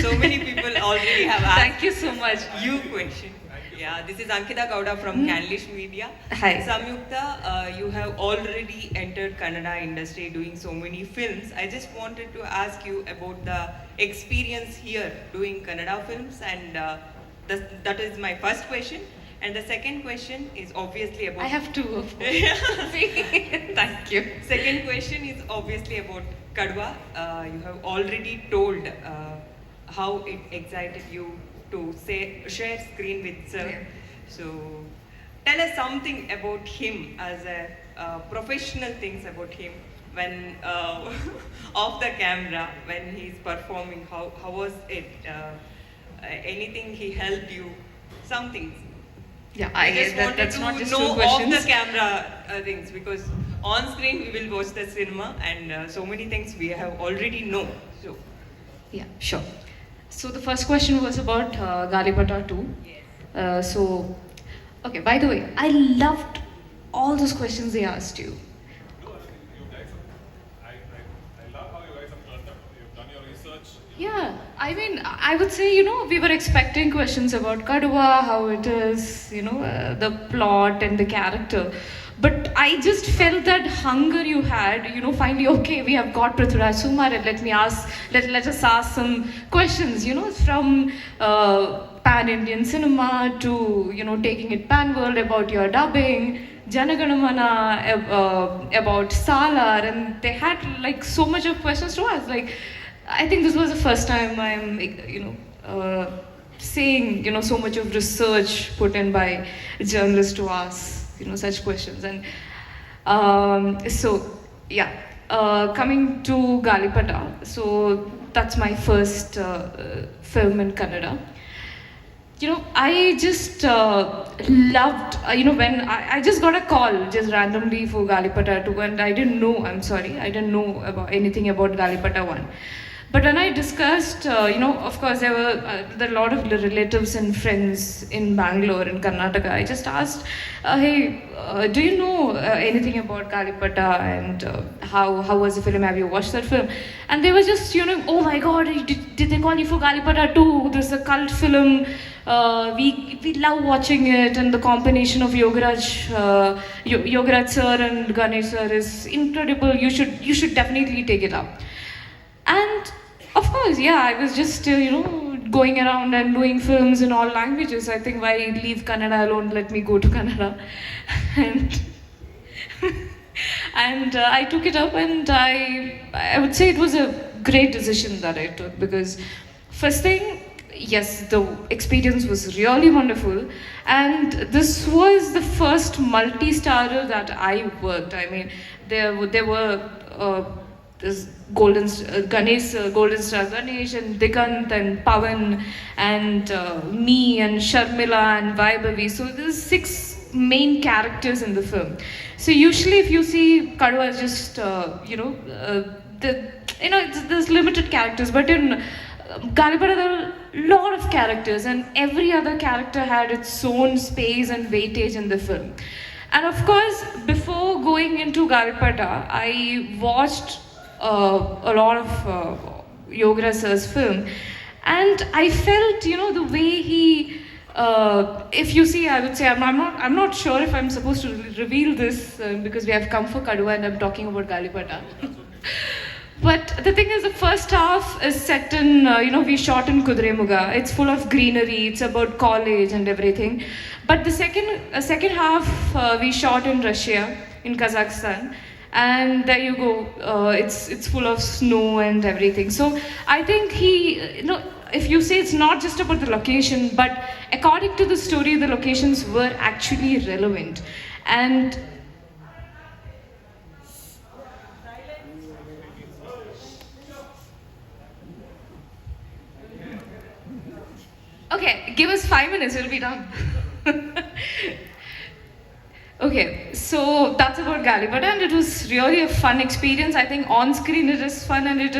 So many people already have asked. Thank you so much. You question. Yeah, this is Ankita Gowda from Canlish Media. Hi. Samyukta, you have already entered Kannada industry doing so many films. I just wanted to ask you about the experience here doing Kannada films, and that is my first question. And the second question is obviously about. I have two, of course. Thank you. Second question is obviously about Kaduva. You have already told how it excited you to share screen with Sir. Yeah. So tell us something about him as a professional things about him when off the camera when he's performing. How was it? Anything he helped you? Some things. Yeah, I just wanted that's to not just know two questions. off the camera things, because on screen we will watch the cinema and so many things we have already know. So Yeah, sure. So the first question was about Gaalipata 2. yes. Okay, by the way, I loved all those questions they asked you. No, you guys have, I love how you guys have turned up. You've done your research. Yeah, I mean, I would say, you know, we were expecting questions about Kaduva, how it is, you know, the plot and the character. But I just felt that hunger you had, you know, finally, okay, we have got Prithviraj Sumar, and let us ask some questions, you know, from pan-Indian cinema to, you know, taking it pan-world, about your dubbing, Janaganamana, about Salar, and they had like so much of questions to ask. Like, I think this was the first time I'm, you know, seeing, you know, so much of research put in by journalists to ask, you know, such questions. And coming to Gaalipata, so that's my first film in Kannada. You know, I just loved, you know, when I just got a call just randomly for Gaalipata 2, and I didn't know about anything about Gaalipata 1. But when I discussed, you know, of course, there were a lot of relatives and friends in Bangalore, in Karnataka. I just asked, hey, do you know anything about Gaalipata, and how was the film? Have you watched that film? And they were just, you know, oh my God, did they call you for Gaalipata 2? This is a cult film. We love watching it, and the combination of Yogaraj sir and Ganesh sir is incredible. You should definitely take it up. And of course, yeah, I was just, you know, going around and doing films in all languages. I think why leave Kannada alone, let me go to Kannada. and and I took it up, and I would say it was a great decision that I took, because first thing, yes, the experience was really wonderful, and this was the first multi-starrer that I worked. I mean, there were this Golden Star Ganesh, and Digant and Pawan and me and Sharmila and Vaibhavi. So there's 6 main characters in the film. So usually if you see Kaduva is just there's limited characters, but in Gaalipata there are a lot of characters, and every other character had its own space and weightage in the film. And of course, before going into Gaalipata, I watched a lot of Yogaraj sir's film, and I felt, you know, the way he, if you see, I would say, I'm not sure if I'm supposed to reveal this because we have come for Kaduva and I'm talking about Gaalipata. But the thing is, the first half is set in, we shot in Kudremuga. It's full of greenery. It's about college and everything. But the second half we shot in Russia, in Kazakhstan. And there you go, it's full of snow and everything. So I think if you say it's not just about the location, but according to the story, the locations were actually relevant. And okay, give us 5 minutes, it'll be done. Okay, so that's about Gaalipata, and it was really a fun experience. I think on screen it is fun, and it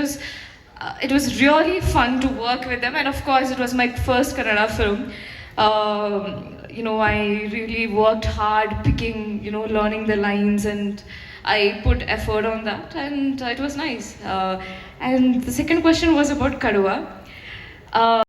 was really fun to work with them. And of course, it was my first Kannada film. I really worked hard picking, learning the lines, and I put effort on that, and it was nice. And the second question was about Kaduva. Uh,